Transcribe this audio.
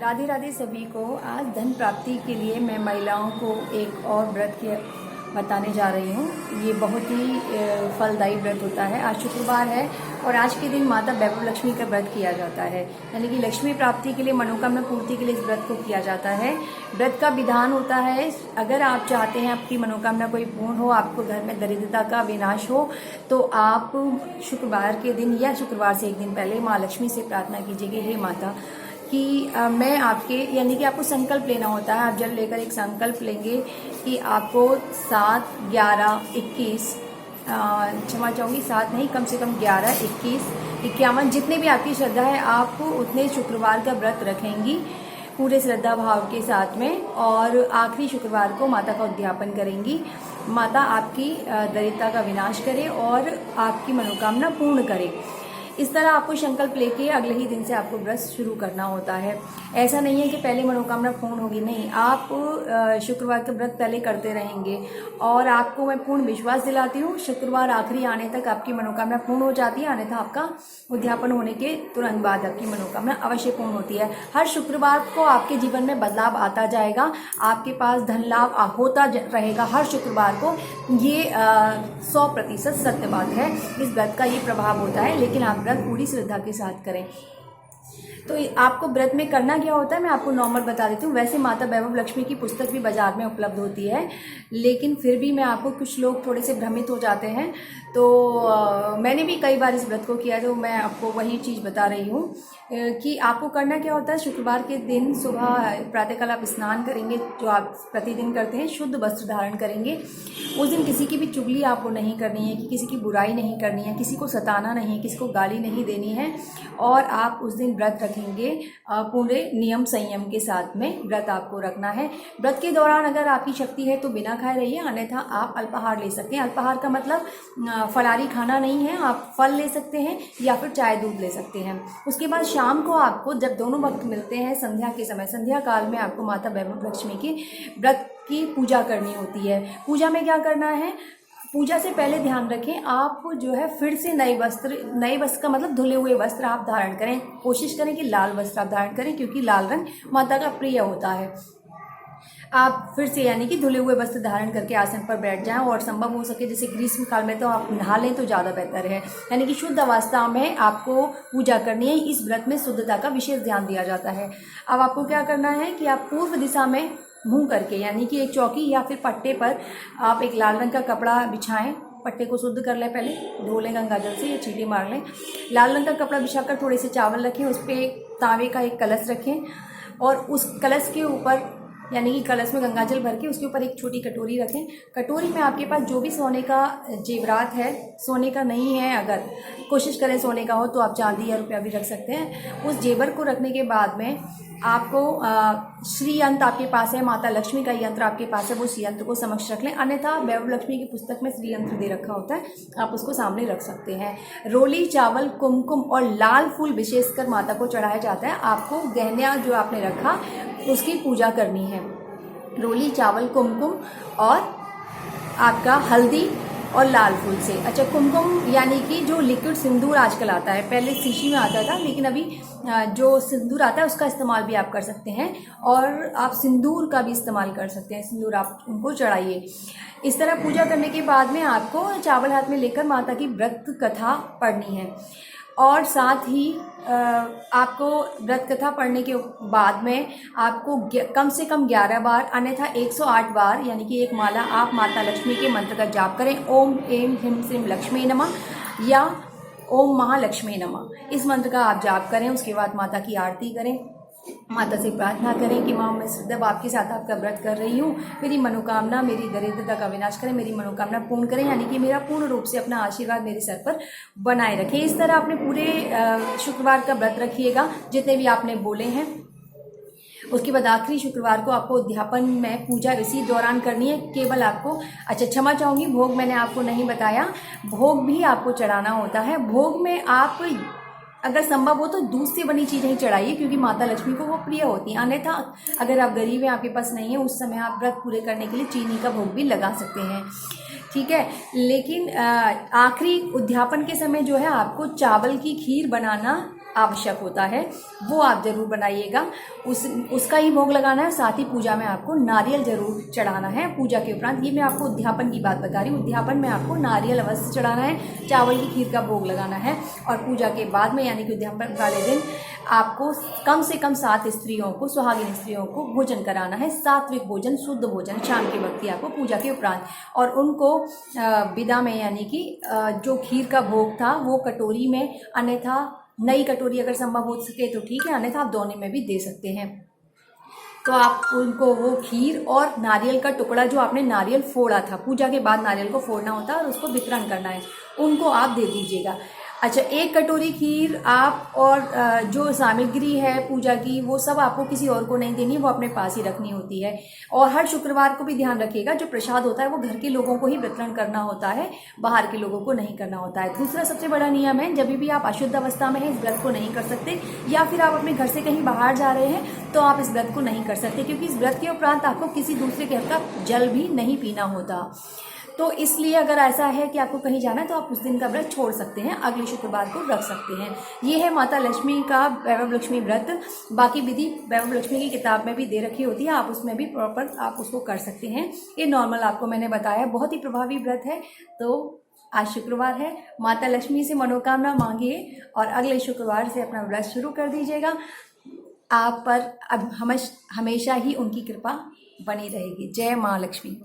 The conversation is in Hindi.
राधे राधे सभी को। आज धन प्राप्ति के लिए मैं महिलाओं को एक और व्रत के बताने जा रही हूँ। ये बहुत ही फलदायी व्रत होता है। आज शुक्रवार है और आज के दिन माता वैभव लक्ष्मी का व्रत किया जाता है, यानी कि लक्ष्मी प्राप्ति के लिए, मनोकामना पूर्ति के लिए इस व्रत को किया जाता है। व्रत का विधान होता है, अगर आप चाहते हैं आपकी मनोकामना कोई पूर्ण हो, आपको घर में दरिद्रता का विनाश हो, तो आप शुक्रवार के दिन या शुक्रवार से एक दिन पहले माँ लक्ष्मी से प्रार्थना कीजिएगा, हे माता कि मैं आपके, यानी कि आपको संकल्प लेना होता है। आप जल लेकर एक संकल्प लेंगे कि आपको 7, 11, 21, क्षमा चाहूँगी 7 नहीं, कम से कम 11, 21, 51, जितने भी आपकी श्रद्धा है आप उतने शुक्रवार का व्रत रखेंगी पूरे श्रद्धा भाव के साथ में, और आखिरी शुक्रवार को माता का उद्यापन करेंगी। माता आपकी दरिद्रता का विनाश करे और आपकी मनोकामना पूर्ण करे। इस तरह आपको संकल्प लेके अगले ही दिन से आपको व्रत शुरू करना होता है। ऐसा नहीं है कि पहले मनोकामना पूर्ण होगी, नहीं, आप शुक्रवार का व्रत पहले करते रहेंगे और आपको मैं पूर्ण विश्वास दिलाती हूँ शुक्रवार आखिरी आने तक आपकी मनोकामना पूर्ण हो जाती है। अन्यथा आपका उद्यापन होने के तुरंत बाद आपकी मनोकामना अवश्य पूर्ण होती है। हर शुक्रवार को आपके जीवन में बदलाव आता जाएगा, आपके पास धन लाभ होता रहेगा हर शुक्रवार को। ये 100% सत्य बात है, इस व्रत का ये प्रभाव होता है। लेकिन आप व्रत पूरी श्रद्धा के साथ करें। तो आपको व्रत में करना क्या होता है मैं आपको नॉर्मल बता देती हूँ। वैसे माता वैभव लक्ष्मी की पुस्तक भी बाजार में उपलब्ध होती है, लेकिन फिर भी मैं आपको, कुछ लोग थोड़े से भ्रमित हो जाते हैं, तो मैंने भी कई बार इस व्रत को किया, तो मैं आपको वही चीज़ बता रही हूँ कि आपको करना क्या होता है। शुक्रवार के दिन सुबह प्रातःकाल आप स्नान करेंगे, जो आप प्रतिदिन करते हैं, शुद्ध वस्त्र धारण करेंगे। उस दिन किसी की भी चुगली आपको नहीं करनी है, कि किसी की बुराई नहीं करनी है, किसी को सताना नहीं है, किसी को गाली नहीं देनी है, और आप उस दिन व्रत रखेंगे पूरे नियम संयम के साथ में व्रत आपको रखना है। व्रत के दौरान अगर आपकी शक्ति है तो बिना खाए रहिए, अन्यथा आप अल्पाहार ले सकते हैं। अल्पाहार का मतलब फलारी खाना नहीं है, आप फल ले सकते हैं या फिर चाय दूध ले सकते हैं। उसके बाद शाम को आपको, जब दोनों वक्त मिलते हैं, संध्या के समय, संध्या काल में आपको माता वैभव लक्ष्मी की व्रत की पूजा करनी होती है। पूजा में क्या करना है, पूजा से पहले ध्यान रखें, आप जो है फिर से नए वस्त्र का मतलब धुले हुए वस्त्र आप धारण करें। कोशिश करें कि लाल वस्त्र आप धारण करें, क्योंकि लाल रंग माता का प्रिय होता है। आप फिर से, यानी कि धुले हुए वस्त्र धारण करके आसन पर बैठ जाएं, और संभव हो सके जैसे ग्रीष्म काल में तो आप नहा लें तो ज़्यादा बेहतर है। यानी कि शुद्ध अवस्था में आपको पूजा करनी है। इस व्रत में शुद्धता का विशेष ध्यान दिया जाता है। अब आपको क्या करना है कि आप पूर्व दिशा में मुंह करके, यानी कि एक चौकी या फिर पट्टे पर आप एक लाल रंग का कपड़ा बिछाएं। पट्टे को शुद्ध कर लें, पहले धो लें गंगा जल से या चींटी मार लें। लाल रंग का कपड़ा बिछाकर थोड़े से चावल रखें, उस पर एक तांबे का एक कलश रखें, और उस कलश के ऊपर, यानी कि कलश में गंगा जल भर के उसके ऊपर एक छोटी कटोरी रखें। कटोरी में आपके पास जो भी सोने का जेवरात है, सोने का नहीं है, अगर कोशिश करें सोने का हो तो आप चांदी या रुपया भी रख सकते हैं। उस जेवर को रखने के बाद में आपको श्री यंत्र आपके पास है, माता लक्ष्मी का यंत्र आपके पास है, वो श्री यंत्र को समक्ष रख लें। अन्यथा वैभव लक्ष्मी की पुस्तक में श्री यंत्र दे रखा होता है, आप उसको सामने रख सकते हैं। रोली, चावल, कुमकुम और लाल फूल विशेषकर माता को चढ़ाया जाता है। आपको गहना जो आपने रखा उसकी पूजा करनी है। रोली, चावल, कुमकुम और आपका हल्दी और लाल फूल से। अच्छा, कुमकुम यानी कि जो लिक्विड सिंदूर आजकल आता है, पहले शीशी में आता था, लेकिन अभी जो सिंदूर आता है उसका इस्तेमाल भी आप कर सकते हैं, और आप सिंदूर का भी इस्तेमाल कर सकते हैं। सिंदूर आप उनको चढ़ाइए। इस तरह पूजा करने के बाद में आपको चावल हाथ में लेकर माता की व्रत कथा पढ़नी है, और साथ ही आपको व्रत कथा पढ़ने के बाद में आपको कम से कम 11 बार, अन्यथा 108 बार, यानी कि एक माला आप माता लक्ष्मी के मंत्र का जाप करें। ओम ऐं ह्रीं श्रीं लक्ष्मी नमः या ओम महालक्ष्मी नमः, इस मंत्र का आप जाप करें। उसके बाद माता की आरती करें, माता से प्रार्थना करें कि माँ, मैं श्रद्धा भाव के साथ आपका व्रत कर रही हूँ, मेरी मनोकामना, मेरी दरिद्रता का विनाश करें, मेरी मनोकामना पूर्ण करें, यानी कि मेरा पूर्ण रूप से अपना आशीर्वाद मेरे सर पर बनाए रखें। इस तरह आपने पूरे शुक्रवार का व्रत रखिएगा, जितने भी आपने बोले हैं। उसके बाद आखिरी शुक्रवार को आपको उद्यापन में पूजा इसी दौरान करनी है। केवल आपको, अच्छा क्षमा चाहूँगी, भोग मैंने आपको नहीं बताया, भोग भी आपको चढ़ाना होता है। भोग में आप अगर संभव हो तो दूध से बनी चीज़ें ही चढ़ाइए, क्योंकि माता लक्ष्मी को वो प्रिय होती हैं। अन्यथा अगर आप गरीब हैं, आपके पास नहीं है, उस समय आप व्रत पूरे करने के लिए चीनी का भोग भी लगा सकते हैं, ठीक है। लेकिन आखिरी उद्यापन के समय जो है आपको चावल की खीर बनाना आवश्यक होता है, वो आप जरूर बनाइएगा। उसका ही भोग लगाना है। साथ ही पूजा में आपको नारियल जरूर चढ़ाना है। पूजा के उपरांत, ये मैं आपको उद्यापन की बात बता रही हूँ, उद्यापन में आपको नारियल अवश्य चढ़ाना है, चावल की खीर का भोग लगाना है। और पूजा के बाद में यानी कि उद्यापन वाले दिन आपको कम से कम 7 स्त्रियों को, सुहागिन स्त्रियों को भोजन कराना है, सात्विक भोजन, शुद्ध भोजन शाम के वक्त ही आपको पूजा के उपरांत। और उनको विदा में यानी कि जो खीर का भोग था वो कटोरी में, अन्यथा नई कटोरी अगर संभव हो सके तो ठीक है, अन्यथा आप दोने में भी दे सकते हैं। तो आप उनको वो खीर और नारियल का टुकड़ा, जो आपने नारियल फोड़ा था, पूजा के बाद नारियल को फोड़ना होता है और उसको वितरण करना है, उनको आप दे दीजिएगा। अच्छा, 1 कटोरी खीर आप, और जो सामग्री है पूजा की वो सब आपको किसी और को नहीं देनी, वो अपने पास ही रखनी होती है। और हर शुक्रवार को भी ध्यान रखिएगा, जो प्रसाद होता है वो घर के लोगों को ही वितरण करना होता है, बाहर के लोगों को नहीं करना होता है। दूसरा सबसे बड़ा नियम है, जब भी आप अशुद्ध अवस्था में हैं इस व्रत को नहीं कर सकते, या फिर आप अपने घर से कहीं बाहर जा रहे हैं तो आप इस व्रत को नहीं कर सकते, क्योंकि इस व्रत के उपरांत आपको किसी दूसरे के घर का जल भी नहीं पीना होता। तो इसलिए अगर ऐसा है कि आपको कहीं जाना है तो आप उस दिन का व्रत छोड़ सकते हैं, अगले शुक्रवार को रख सकते हैं। ये है माता लक्ष्मी का वैभव लक्ष्मी व्रत। बाकी विधि वैभव लक्ष्मी की किताब में भी दे रखी होती है, आप उसमें भी प्रॉपर आप उसको कर सकते हैं। ये नॉर्मल आपको मैंने बताया, बहुत ही प्रभावी व्रत है। तो आज शुक्रवार है, माता लक्ष्मी से मनोकामना मांगिए और अगले शुक्रवार से अपना व्रत शुरू कर दीजिएगा। आप पर अब हमेशा ही उनकी कृपा बनी रहेगी। जय माँ लक्ष्मी।